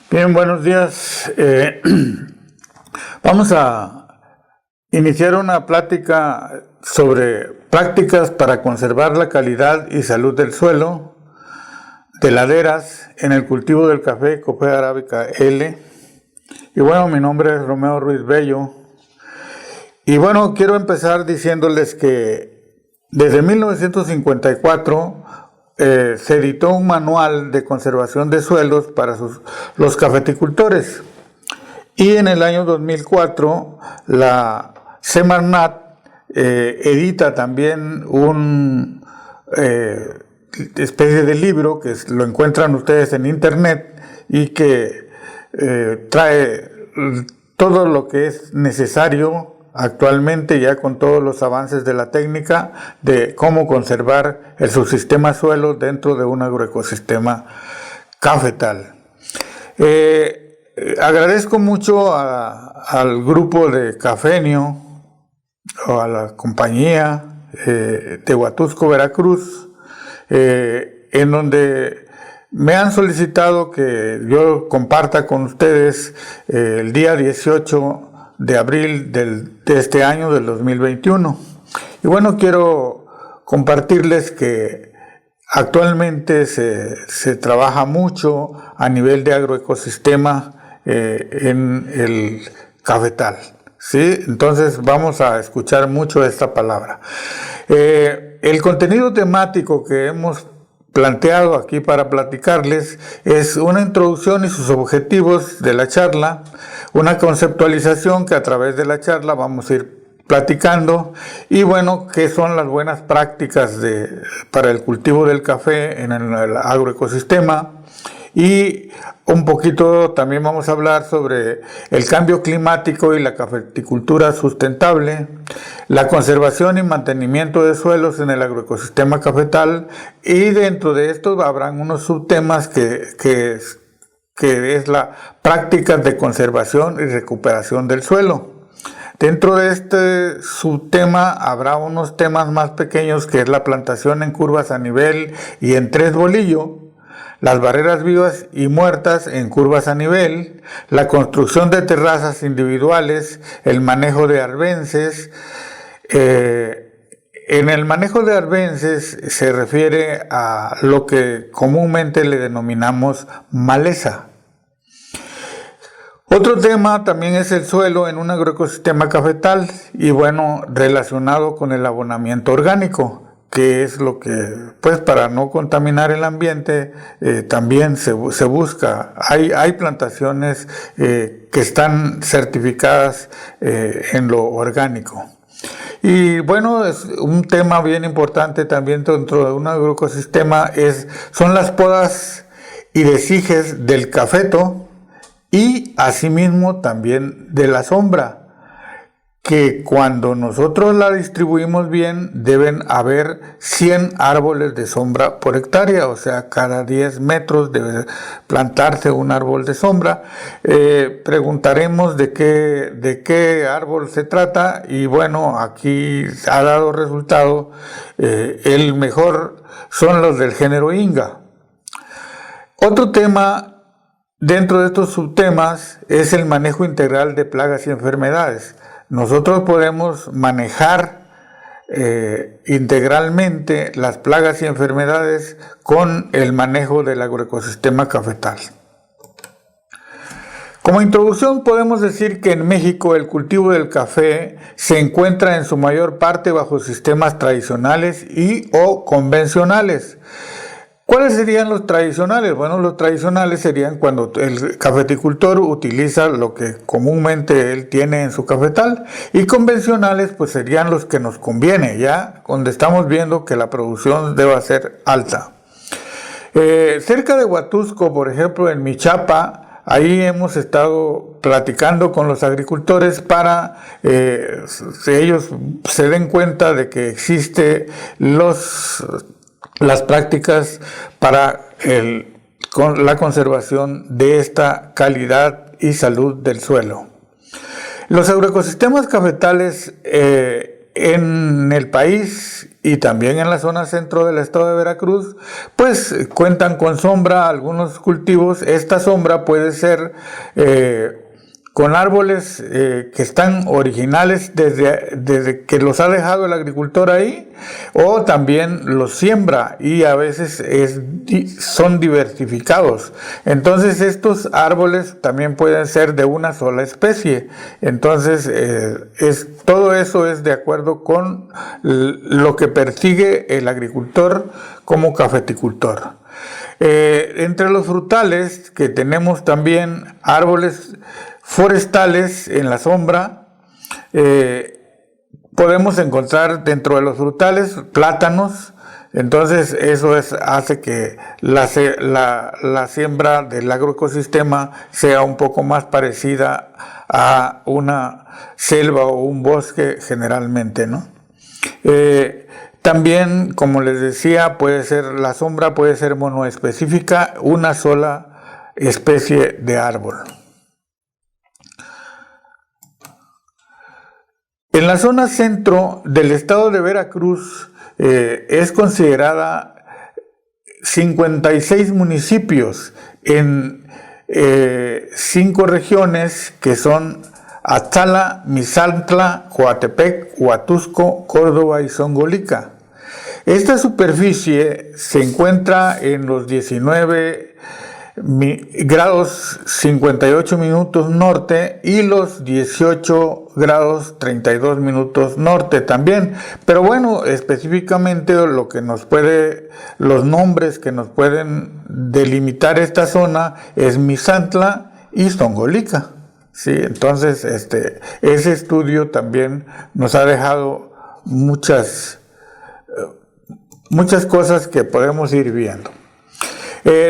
Bien, buenos días. Vamos a iniciar una plática sobre prácticas para conservar la calidad y salud del suelo, de laderas en el cultivo del café Copé Arábica L. Y bueno, mi nombre es Romeo Ruiz Bello. Y bueno, quiero empezar diciéndoles que desde 1954 se editó un manual de conservación de suelos para los cafeticultores. Y en el año 2004 la Semarnat edita también un especie de libro que lo encuentran ustedes en internet y que trae todo lo que es necesario actualmente, ya con todos los avances de la técnica de cómo conservar el subsistema suelo dentro de un agroecosistema cafetal. Agradezco mucho al grupo de Cafenio o a la compañía de Huatusco, Veracruz, en donde me han solicitado que yo comparta con ustedes el día 18 de abril de este año, del 2021. Y bueno, quiero compartirles que actualmente se trabaja mucho a nivel de agroecosistema en el cafetal, ¿sí? Entonces vamos a escuchar mucho esta palabra. El contenido temático que hemos planteado aquí para platicarles es una introducción y sus objetivos de la charla, una conceptualización que a través de la charla vamos a ir platicando, y bueno, qué son las buenas prácticas para el cultivo del café en el agroecosistema. Y un poquito también vamos a hablar sobre el cambio climático y la cafeticultura sustentable, la conservación y mantenimiento de suelos en el agroecosistema cafetal, y dentro de esto habrán unos subtemas que es la práctica de conservación y recuperación del suelo. Dentro de este subtema habrá unos temas más pequeños, que es la plantación en curvas a nivel y en tres bolillo, las barreras vivas y muertas en curvas a nivel, la construcción de terrazas individuales, el manejo de arbences. En el manejo de arbences se refiere a lo que comúnmente le denominamos maleza. Otro tema también es el suelo en un agroecosistema cafetal, y bueno, relacionado con el abonamiento orgánico, que es lo que, pues, para no contaminar el ambiente, también se busca. Hay plantaciones que están certificadas en lo orgánico. Y bueno, es un tema bien importante también dentro de un agroecosistema, son las podas y deshijes del cafeto, y asimismo también de la sombra, que cuando nosotros la distribuimos bien deben haber 100 árboles de sombra por hectárea, o sea, cada 10 metros debe plantarse un árbol de sombra. Preguntaremos de qué árbol se trata, y bueno, aquí ha dado resultado, el mejor son los del género Inga. Otro tema dentro de estos subtemas es el manejo integral de plagas y enfermedades. Nosotros podemos manejar integralmente las plagas y enfermedades con el manejo del agroecosistema cafetal. Como introducción podemos decir que en México el cultivo del café se encuentra en su mayor parte bajo sistemas tradicionales y o convencionales. ¿Cuáles serían los tradicionales? Bueno, los tradicionales serían cuando el cafeticultor utiliza lo que comúnmente él tiene en su cafetal, y convencionales pues serían los que nos conviene, ya donde estamos viendo que la producción debe ser alta. Cerca de Huatusco, por ejemplo, en Michapa, ahí hemos estado platicando con los agricultores para que ellos se den cuenta de que existe las prácticas para la conservación de esta calidad y salud del suelo. Los agroecosistemas cafetales En el país y también en la zona centro del estado de Veracruz, pues cuentan con sombra algunos cultivos. Esta sombra puede ser con árboles que están originales desde que los ha dejado el agricultor ahí, o también los siembra y a veces son diversificados. Entonces estos árboles también pueden ser de una sola especie. Entonces todo eso es de acuerdo con lo que persigue el agricultor como cafeticultor. Entre los frutales, que tenemos también árboles forestales en la sombra, podemos encontrar dentro de los frutales plátanos. Entonces eso hace que la siembra del agroecosistema sea un poco más parecida a una selva o un bosque generalmente, ¿no? También, como les decía, la sombra puede ser monoespecífica, una sola especie de árbol. En la zona centro del estado de Veracruz es considerada 56 municipios en 5 regiones que son Atzala, Misantla, Coatepec, Huatusco, Córdoba y Zongolica. Esta superficie se encuentra en los 19 grados 58 minutos norte y los 18 grados 32 minutos norte también. Pero bueno, específicamente los nombres que nos pueden delimitar esta zona es Misantla y Zongolica. Sí, entonces ese estudio también nos ha dejado muchas cosas que podemos ir viendo.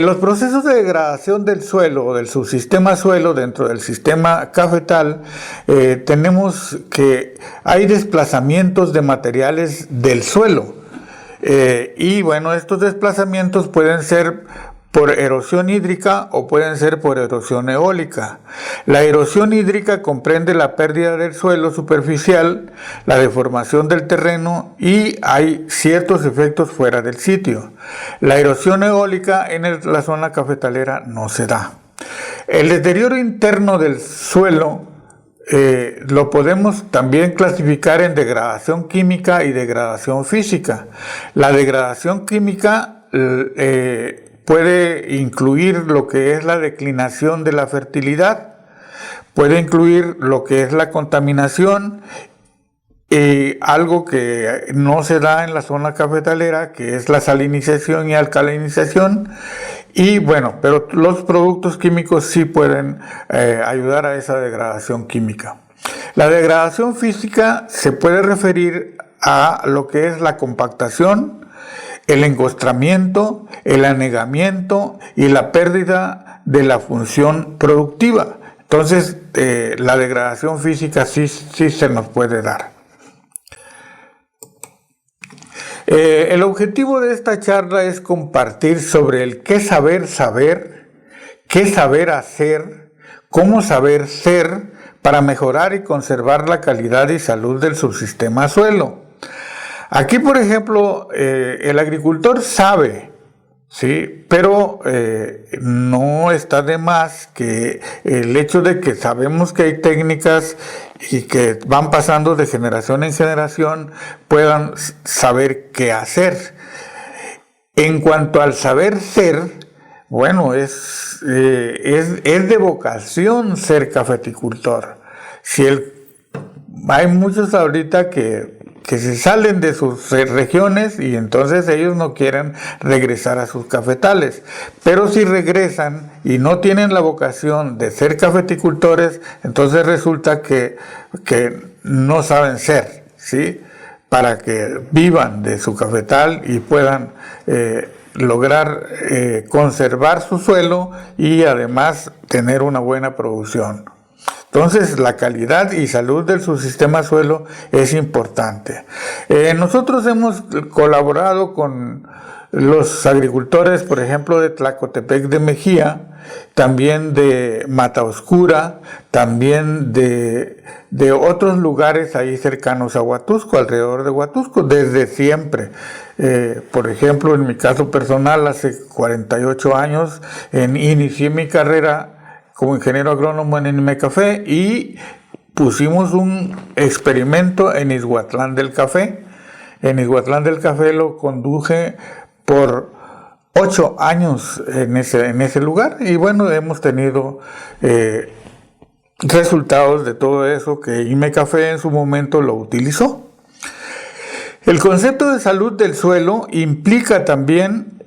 Los procesos de degradación del suelo o del subsistema suelo dentro del sistema cafetal, tenemos que hay desplazamientos de materiales del suelo. Y bueno, estos desplazamientos pueden ser por erosión hídrica o pueden ser por erosión eólica. La erosión hídrica comprende la pérdida del suelo superficial, la deformación del terreno y hay ciertos efectos fuera del sitio. La erosión eólica en la zona cafetalera no se da. El deterioro interno del suelo lo podemos también clasificar en degradación química y degradación física. La degradación química puede incluir lo que es la declinación de la fertilidad, puede incluir lo que es la contaminación, algo que no se da en la zona cafetalera, que es la salinización y alcalinización. Y bueno, pero los productos químicos sí pueden ayudar a esa degradación química. La degradación física se puede referir a lo que es la compactación, el encostramiento, el anegamiento y la pérdida de la función productiva. Entonces, la degradación física sí se nos puede dar. El objetivo de esta charla es compartir sobre el qué saber saber, qué saber hacer, cómo saber ser para mejorar y conservar la calidad y salud del subsistema suelo. Aquí, por ejemplo, el agricultor sabe, ¿sí? Pero no está de más que el hecho de que sabemos que hay técnicas y que van pasando de generación en generación, puedan saber qué hacer. En cuanto al saber ser, bueno, es de vocación ser cafeticultor. Hay muchos ahorita que se salen de sus regiones y entonces ellos no quieren regresar a sus cafetales. Pero si regresan y no tienen la vocación de ser cafeticultores, entonces resulta que no saben ser, ¿sí? Para que vivan de su cafetal y puedan lograr conservar su suelo y además tener una buena producción. Entonces, la calidad y salud del subsistema suelo es importante. Nosotros hemos colaborado con los agricultores, por ejemplo, de Tlacotepec de Mejía, también de Mata Oscura, también de otros lugares ahí cercanos a Huatusco, alrededor de Huatusco, desde siempre. Por ejemplo, en mi caso personal, hace 48 años inicié mi carrera como ingeniero agrónomo en Inmecafé y pusimos un experimento en Izhuatlán del Café. En Izhuatlán del Café lo conduje por 8 años en ese lugar y bueno, hemos tenido resultados de todo eso que Inmecafé en su momento lo utilizó. El concepto de salud del suelo implica también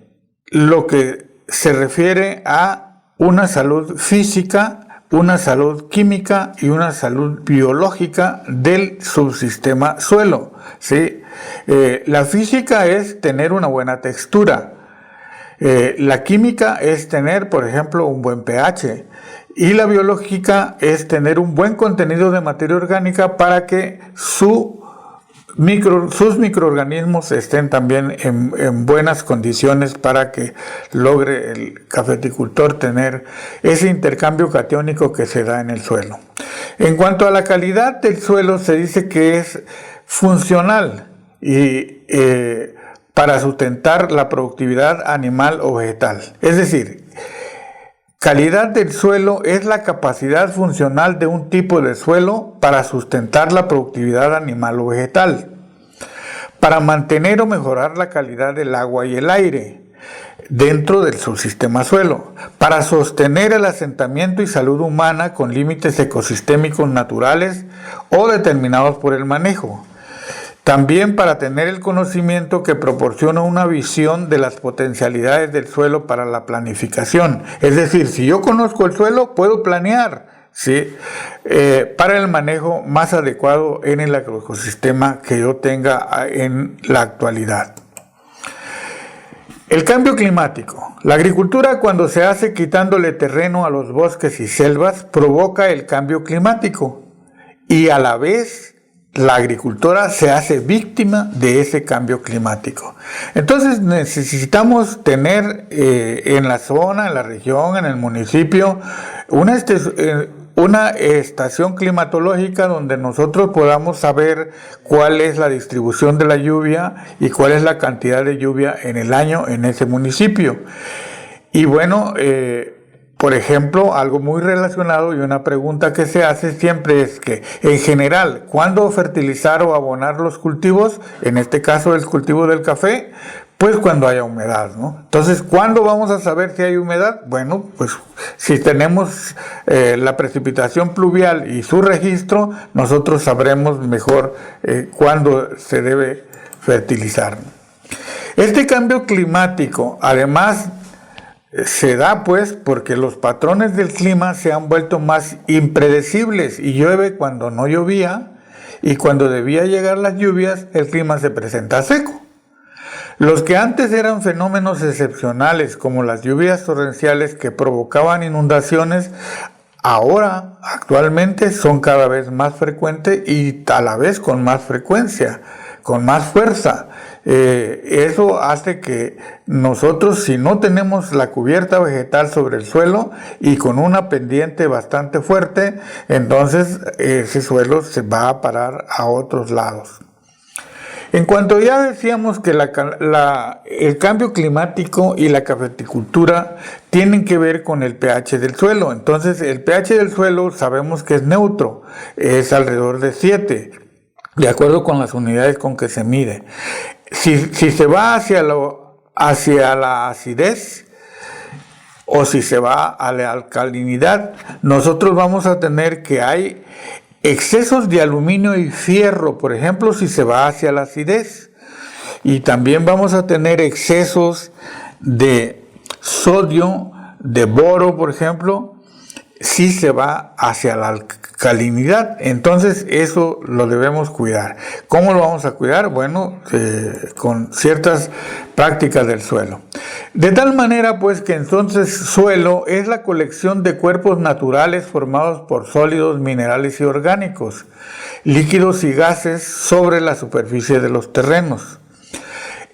lo que se refiere a una salud física, una salud química y una salud biológica del subsistema suelo, ¿sí? La física es tener una buena textura. La química es tener, por ejemplo, un buen pH. Y la biológica es tener un buen contenido de materia orgánica para que sus microorganismos estén también en buenas condiciones para que logre el cafeticultor tener ese intercambio catiónico que se da en el suelo. En cuanto a la calidad del suelo, se dice que es funcional y para sustentar la productividad animal o vegetal. Es decir, calidad del suelo es la capacidad funcional de un tipo de suelo para sustentar la productividad animal o vegetal, para mantener o mejorar la calidad del agua y el aire dentro del subsistema suelo, para sostener el asentamiento y salud humana con límites ecosistémicos naturales o determinados por el manejo. También para tener el conocimiento que proporciona una visión de las potencialidades del suelo para la planificación. Es decir, si yo conozco el suelo, puedo planear, ¿sí? Para el manejo más adecuado en el ecosistema que yo tenga en la actualidad. El cambio climático. La agricultura, cuando se hace quitándole terreno a los bosques y selvas, provoca el cambio climático y a la vez la agricultura se hace víctima de ese cambio climático. Entonces necesitamos tener en la zona, en la región, en el municipio, una estación climatológica donde nosotros podamos saber cuál es la distribución de la lluvia y cuál es la cantidad de lluvia en el año en ese municipio. Y bueno, por ejemplo, algo muy relacionado y una pregunta que se hace siempre es que, en general, ¿cuándo fertilizar o abonar los cultivos? En este caso, el cultivo del café, pues cuando haya humedad, ¿no? Entonces, ¿cuándo vamos a saber si hay humedad? Bueno, pues si tenemos la precipitación pluvial y su registro, nosotros sabremos mejor cuándo se debe fertilizar. Este cambio climático, además, se da pues porque los patrones del clima se han vuelto más impredecibles y llueve cuando no llovía y cuando debía llegar las lluvias el clima se presenta seco. Los que antes eran fenómenos excepcionales como las lluvias torrenciales que provocaban inundaciones, ahora actualmente son cada vez más frecuentes y a la vez con más frecuencia, con más fuerza. Eso hace que nosotros, si no tenemos la cubierta vegetal sobre el suelo y con una pendiente bastante fuerte, entonces ese suelo se va a parar a otros lados. En cuanto ya decíamos que el cambio climático y la cafeticultura tienen que ver con el pH del suelo, entonces el pH del suelo sabemos que es neutro, es alrededor de 7, de acuerdo con las unidades con que se mide. Si se va hacia la acidez o si se va a la alcalinidad, nosotros vamos a tener que hay excesos de aluminio y fierro, por ejemplo, si se va hacia la acidez. Y también vamos a tener excesos de sodio, de boro, por ejemplo, si se va hacia la alcalinidad. Entonces eso lo debemos cuidar. ¿Cómo lo vamos a cuidar? Bueno, con ciertas prácticas del suelo. De tal manera pues que entonces suelo es la colección de cuerpos naturales formados por sólidos, minerales y orgánicos, líquidos y gases sobre la superficie de los terrenos.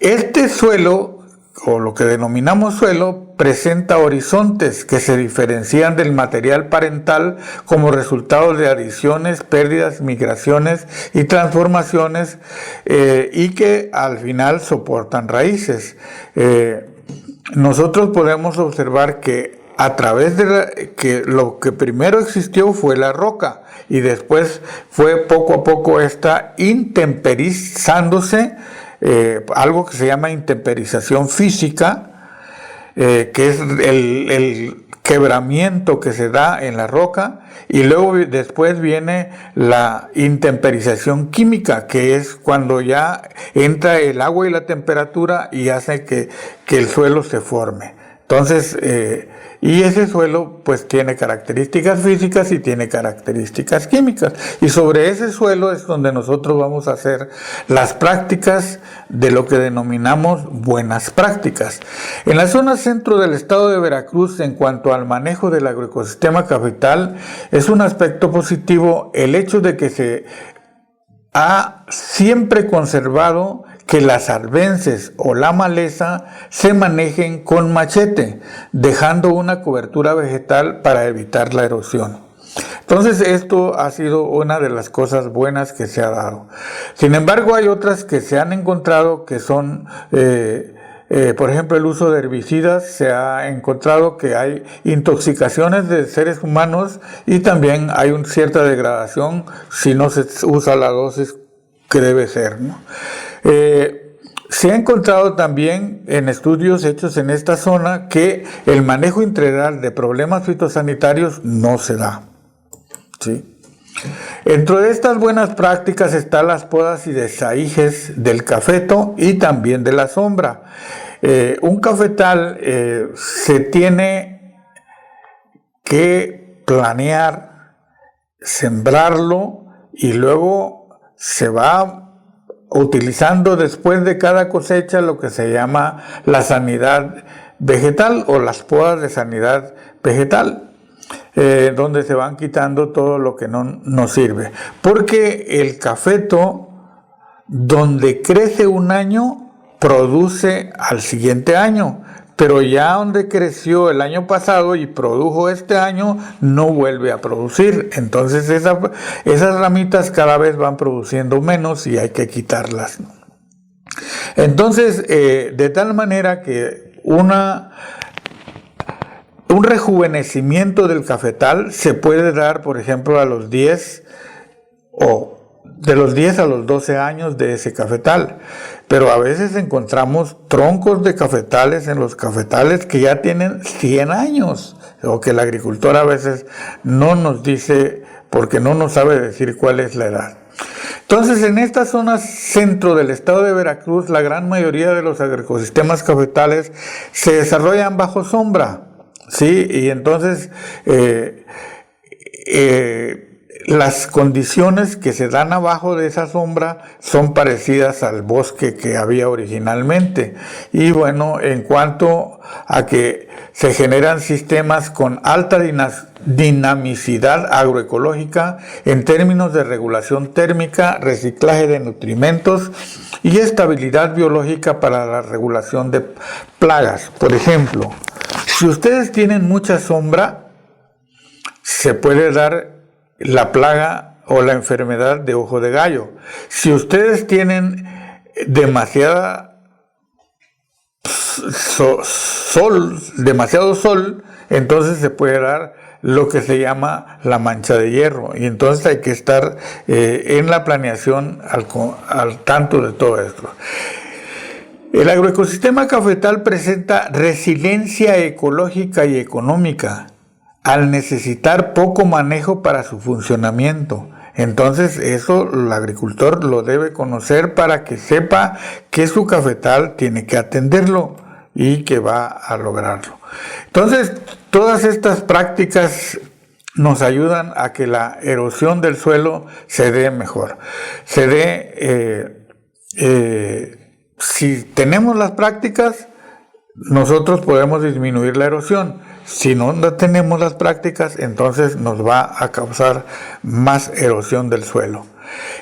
Este suelo o lo que denominamos suelo, presenta horizontes que se diferencian del material parental como resultado de adiciones, pérdidas, migraciones y transformaciones, y que al final soportan raíces. Nosotros podemos observar que a través de que lo que primero existió fue la roca y después fue poco a poco esta intemperizándose, algo que se llama intemperización física, que es el quebramiento que se da en la roca, y luego después viene la intemperización química, que es cuando ya entra el agua y la temperatura y hace que el suelo se forme. Entonces, y ese suelo pues tiene características físicas y tiene características químicas. Y sobre ese suelo es donde nosotros vamos a hacer las prácticas de lo que denominamos buenas prácticas. En la zona centro del estado de Veracruz, en cuanto al manejo del agroecosistema cafetal, es un aspecto positivo el hecho de que se ha siempre conservado que las arbences o la maleza se manejen con machete, dejando una cobertura vegetal para evitar la erosión. Entonces esto ha sido una de las cosas buenas que se ha dado. Sin embargo, hay otras que se han encontrado que son, por ejemplo, el uso de herbicidas. Se ha encontrado que hay intoxicaciones de seres humanos y también hay una cierta degradación si no se usa la dosis que debe ser, ¿no? Se ha encontrado también en estudios hechos en esta zona que el manejo integral de problemas fitosanitarios no se da, ¿sí? Dentro de estas buenas prácticas están las podas y desahijes del cafeto y también de la sombra. Un cafetal se tiene que planear, sembrarlo y luego se va utilizando después de cada cosecha lo que se llama la sanidad vegetal o las podas de sanidad vegetal, donde se van quitando todo lo que no nos sirve. Porque el cafeto, donde crece un año, produce al siguiente año. Pero ya donde creció el año pasado y produjo este año, no vuelve a producir. Entonces esas ramitas cada vez van produciendo menos y hay que quitarlas. Entonces, de tal manera que un rejuvenecimiento del cafetal se puede dar, por ejemplo, a los 10 o de los 10 a los 12 años de ese cafetal. Pero a veces encontramos troncos de cafetales en los cafetales que ya tienen 100 años, o que el agricultor a veces no nos dice porque no nos sabe decir cuál es la edad. Entonces, en esta zona centro del estado de Veracruz, la gran mayoría de los agroecosistemas cafetales se desarrollan bajo sombra, ¿sí? Y entonces las condiciones que se dan abajo de esa sombra son parecidas al bosque que había originalmente. Y bueno, en cuanto a que se generan sistemas con alta dinamicidad agroecológica en términos de regulación térmica, reciclaje de nutrimentos y estabilidad biológica para la regulación de plagas. Por ejemplo, si ustedes tienen mucha sombra, se puede dar la plaga o la enfermedad de ojo de gallo. Si ustedes tienen demasiado sol, entonces se puede dar lo que se llama la mancha de hierro, y entonces hay que estar en la planeación al tanto de todo esto. El agroecosistema cafetal presenta resiliencia ecológica y económica al necesitar poco manejo para su funcionamiento. Entonces eso el agricultor lo debe conocer para que sepa que su cafetal tiene que atenderlo y que va a lograrlo. Entonces todas estas prácticas nos ayudan a que la erosión del suelo se dé mejor. Si tenemos las prácticas, nosotros podemos disminuir la erosión. Si no tenemos las prácticas, entonces nos va a causar más erosión del suelo.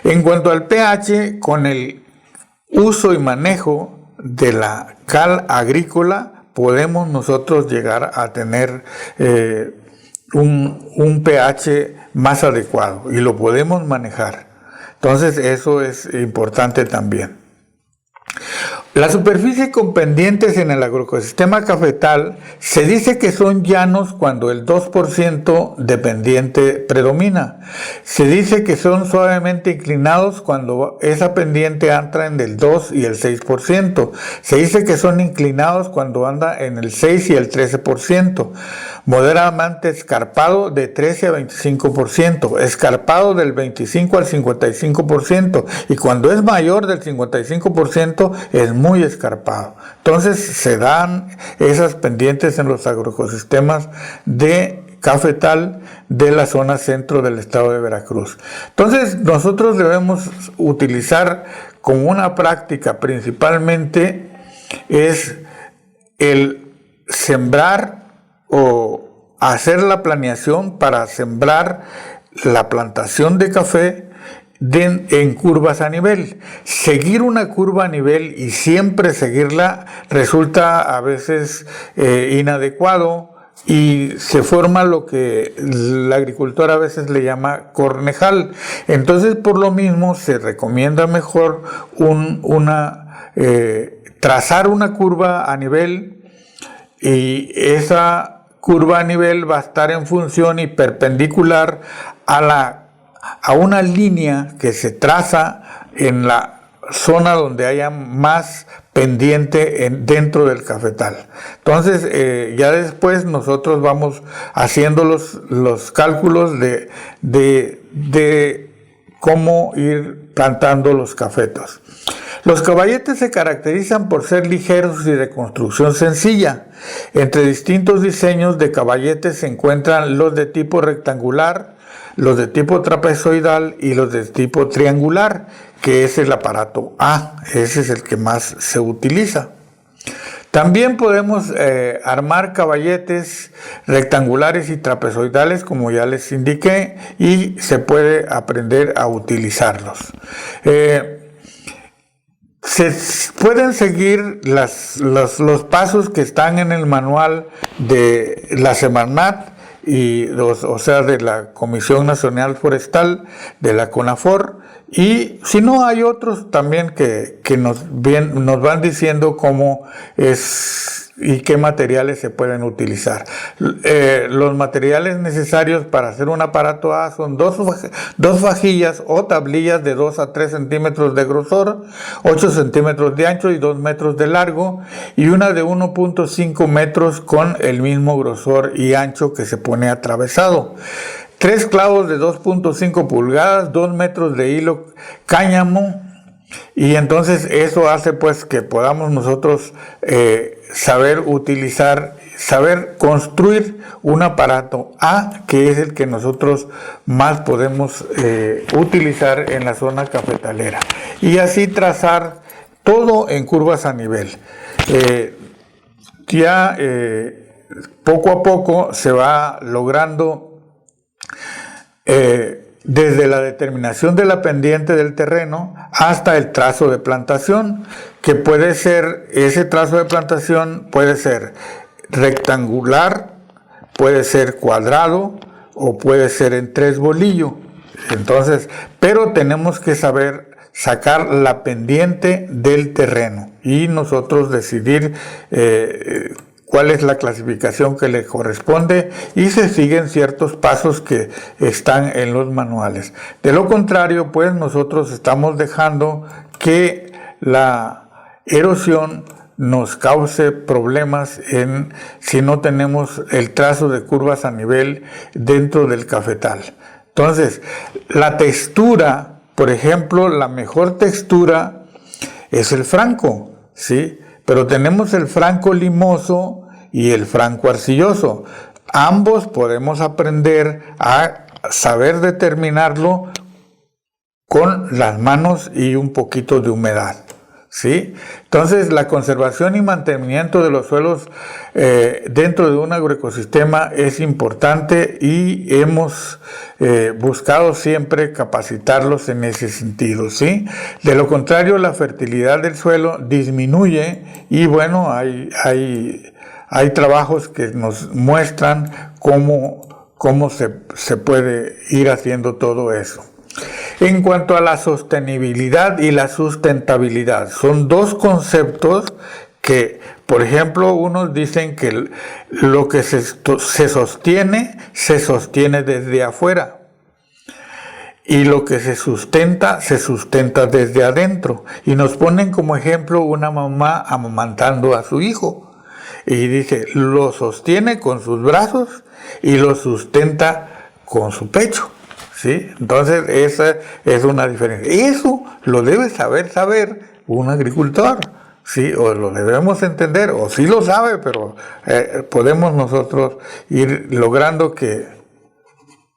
En cuanto al pH, con el uso y manejo de la cal agrícola podemos nosotros llegar a tener un pH más adecuado y lo podemos manejar. Entonces eso es importante también. La superficie con pendientes en el agroecosistema cafetal se dice que son llanos cuando el 2% de pendiente predomina. Se dice que son suavemente inclinados cuando esa pendiente entra en el 2 y el 6%. Se dice que son inclinados cuando anda en el 6 y el 13%. Moderadamente escarpado de 13 a 25%, escarpado del 25 al 55%, y cuando es mayor del 55% es muy escarpado. Entonces se dan esas pendientes en los agroecosistemas de cafetal de la zona centro del estado de Veracruz. Entonces nosotros debemos utilizar como una práctica principalmente es el sembrar o hacer la planeación para sembrar la plantación de café en curvas a nivel. Seguir una curva a nivel y siempre seguirla resulta a veces inadecuado y se forma lo que el agricultor a veces le llama cornejal. Entonces por lo mismo se recomienda mejor trazar una curva a nivel, y esa curva a nivel va a estar en función y perpendicular a una línea que se traza en la zona donde haya más pendiente dentro del cafetal. Entonces ya después nosotros vamos haciendo los cálculos de cómo ir plantando los cafetos. Los caballetes se caracterizan por ser ligeros y de construcción sencilla. Entre distintos diseños de caballetes se encuentran los de tipo rectangular, los de tipo trapezoidal y los de tipo triangular, que es el aparato A. Ese es el que más se utiliza. También podemos armar caballetes rectangulares y trapezoidales, como ya les indiqué, y se puede aprender a utilizarlos. Se pueden seguir los pasos que están en el manual de la Semarnat, o sea, de la Comisión Nacional Forestal, de la CONAFOR, y si no hay otros también que nos van diciendo cómo es y qué materiales se pueden utilizar. Los materiales necesarios para hacer un aparato A son dos vajillas o tablillas de 2 a 3 centímetros de grosor, 8 centímetros de ancho y 2 metros de largo, y una de 1.5 metros con el mismo grosor y ancho que se pone atravesado. 3 clavos de 2.5 pulgadas, 2 metros de hilo cáñamo, y entonces eso hace pues que podamos nosotros saber construir un aparato A, que es el que nosotros más podemos utilizar en la zona cafetalera, y así trazar todo en curvas a nivel. Poco a poco se va logrando desde la determinación de la pendiente del terreno hasta el trazo de plantación, que puede ser, ese trazo de plantación puede ser rectangular, puede ser cuadrado o puede ser en 3 bolillos. Entonces, pero tenemos que saber sacar la pendiente del terreno y nosotros decidir cuál es la clasificación que le corresponde, y se siguen ciertos pasos que están en los manuales. De lo contrario, pues nosotros estamos dejando que la erosión nos cause problemas si no tenemos el trazo de curvas a nivel dentro del cafetal. Entonces, la textura, por ejemplo, la mejor textura es el franco, ¿sí? Pero tenemos el franco limoso y el franco arcilloso. Ambos podemos aprender a saber determinarlo con las manos y un poquito de humedad, ¿sí? Entonces, la conservación y mantenimiento de los suelos dentro de un agroecosistema es importante y hemos buscado siempre capacitarlos en ese sentido, ¿sí? De lo contrario, la fertilidad del suelo disminuye y bueno, hay trabajos que nos muestran cómo se puede ir haciendo todo eso. En cuanto a la sostenibilidad y la sustentabilidad, son dos conceptos que, por ejemplo, unos dicen que lo que se sostiene desde afuera. Y lo que se sustenta desde adentro. Y nos ponen como ejemplo una mamá amamantando a su hijo. Y dice, lo sostiene con sus brazos y lo sustenta con su pecho. ¿Sí? Entonces esa es una diferencia. Eso lo debe saber un agricultor, ¿sí? O lo debemos entender, o sí lo sabe, pero podemos nosotros ir logrando que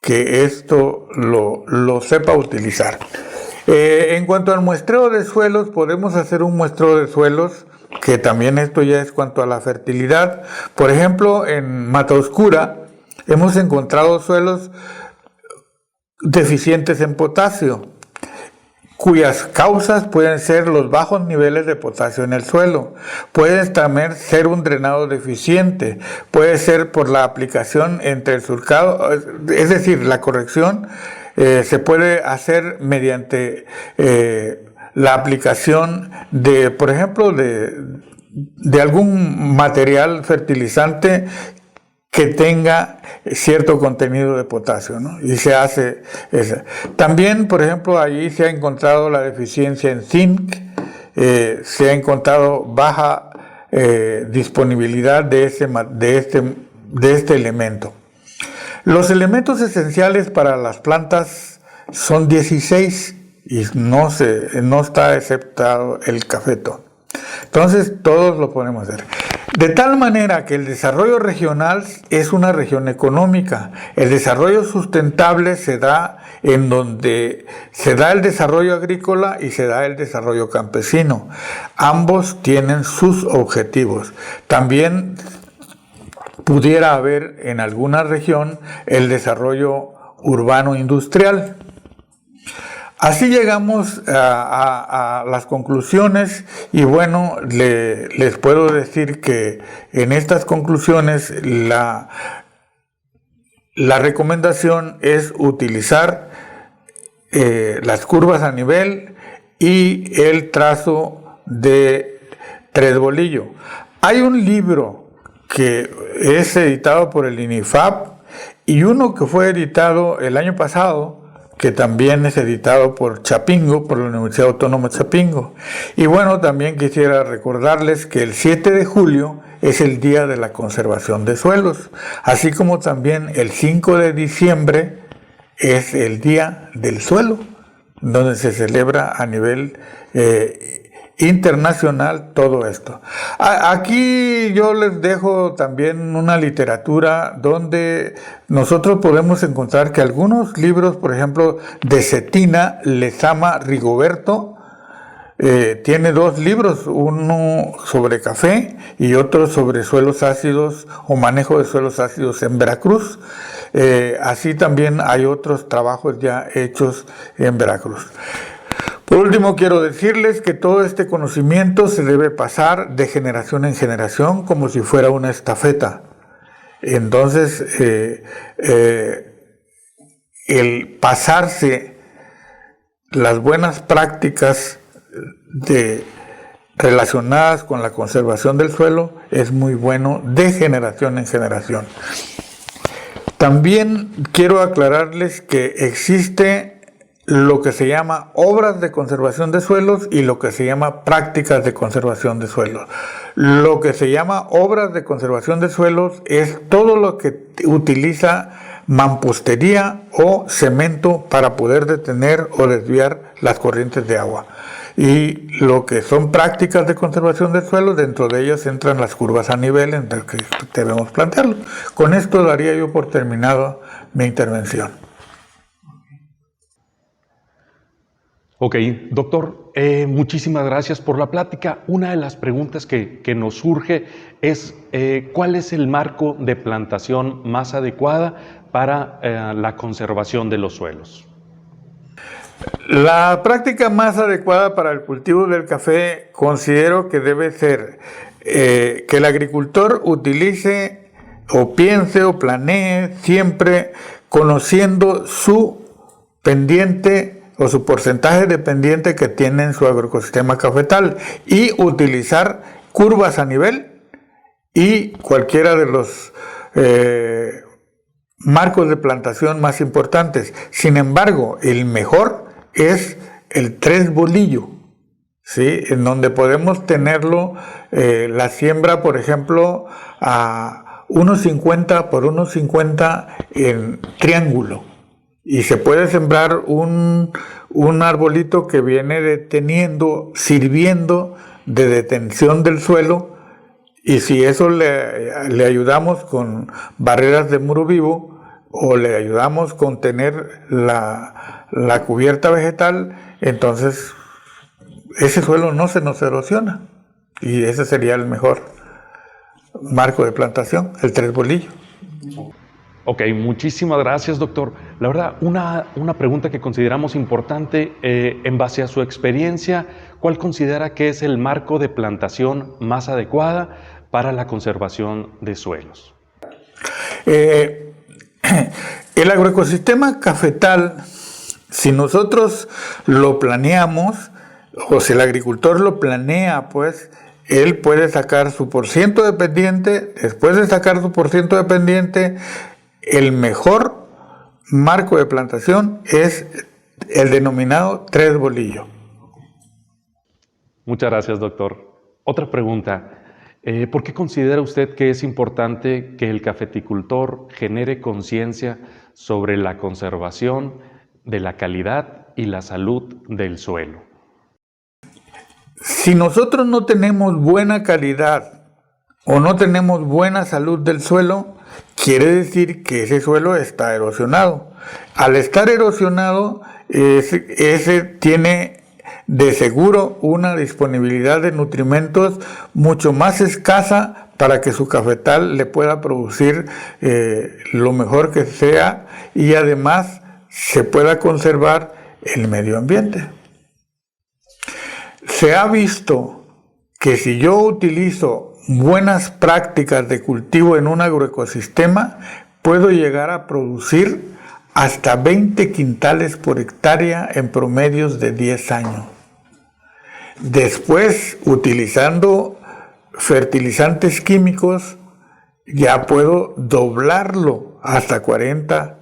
esto lo sepa utilizar. En cuanto al muestreo de suelos, podemos hacer un muestreo de suelos, que también esto ya es cuanto a la fertilidad. Por ejemplo, en Mata Oscura hemos encontrado suelos deficientes en potasio, cuyas causas pueden ser los bajos niveles de potasio en el suelo. Puede también ser un drenado deficiente, puede ser por la aplicación entre el surcado, es decir, la corrección se puede hacer mediante la aplicación de, por ejemplo, de algún material fertilizante que tenga cierto contenido de potasio, ¿no? Y se hace esa. También, por ejemplo, allí se ha encontrado la deficiencia en zinc, se ha encontrado baja disponibilidad de este elemento. Los elementos esenciales para las plantas son 16 y no está exceptado el cafeto. Entonces, todos lo podemos hacer. De tal manera que el desarrollo regional es una región económica. El desarrollo sustentable se da en donde se da el desarrollo agrícola y se da el desarrollo campesino. Ambos tienen sus objetivos. También pudiera haber en alguna región el desarrollo urbano industrial. Así llegamos a las conclusiones y bueno, les puedo decir que en estas conclusiones la recomendación es utilizar las curvas a nivel y el trazo de tres bolillo. Hay un libro que es editado por el INIFAP y uno que fue editado el año pasado, que también es editado por Chapingo, por la Universidad Autónoma de Chapingo. Y bueno, también quisiera recordarles que el 7 de julio es el Día de la Conservación de Suelos, así como también el 5 de diciembre es el Día del Suelo, donde se celebra a nivel internacional todo esto. Aquí yo les dejo también una literatura donde nosotros podemos encontrar que algunos libros, por ejemplo, de Cetina Lezama Rigoberto, tiene dos libros, uno sobre café y otro sobre suelos ácidos o manejo de suelos ácidos en Veracruz. Así también hay otros trabajos ya hechos en Veracruz. Por último, quiero decirles que todo este conocimiento se debe pasar de generación en generación como si fuera una estafeta. Entonces, el pasarse las buenas prácticas relacionadas con la conservación del suelo es muy bueno de generación en generación. También quiero aclararles que existe lo que se llama obras de conservación de suelos y lo que se llama prácticas de conservación de suelos. Lo que se llama obras de conservación de suelos es todo lo que utiliza mampostería o cemento para poder detener o desviar las corrientes de agua. Y lo que son prácticas de conservación de suelos, dentro de ellas entran las curvas a nivel en las que debemos plantearlo. Con esto daría yo por terminado mi intervención. Ok, doctor, muchísimas gracias por la plática. Una de las preguntas que nos surge es ¿cuál es el marco de plantación más adecuada para la conservación de los suelos? La práctica más adecuada para el cultivo del café considero que debe ser que el agricultor utilice o piense o planee siempre conociendo su pendiente o su porcentaje de pendiente que tiene en su agroecosistema cafetal y utilizar curvas a nivel y cualquiera de los marcos de plantación más importantes. Sin embargo, el mejor es el 3 bolillo, ¿sí? En donde podemos tenerlo, la siembra, por ejemplo, a 1,50 por 1,50 en triángulo. Y se puede sembrar un arbolito que viene sirviendo de detención del suelo, y si eso le ayudamos con barreras de muro vivo o le ayudamos con tener la cubierta vegetal, entonces ese suelo no se nos erosiona y ese sería el mejor marco de plantación, el 3 bolillo. Ok, muchísimas gracias, doctor. La verdad, una pregunta que consideramos importante, en base a su experiencia, ¿cuál considera que es el marco de plantación más adecuada para la conservación de suelos? El agroecosistema cafetal, si nosotros lo planeamos, o si el agricultor lo planea, pues él puede sacar su porciento de pendiente. Después de sacar su porciento de pendiente, el mejor marco de plantación es el denominado 3 bolillo. Muchas gracias, doctor. Otra pregunta. ¿Por qué considera usted que es importante que el cafeticultor genere conciencia sobre la conservación de la calidad y la salud del suelo? Si nosotros no tenemos buena calidad o no tenemos buena salud del suelo, quiere decir que ese suelo está erosionado. Al estar erosionado, ese tiene de seguro una disponibilidad de nutrimentos mucho más escasa para que su cafetal le pueda producir lo mejor que sea, y además se pueda conservar el medio ambiente. Se ha visto que si yo utilizo buenas prácticas de cultivo en un agroecosistema, puedo llegar a producir hasta 20 quintales por hectárea en promedios de 10 años. Después, utilizando fertilizantes químicos, ya puedo doblarlo hasta 40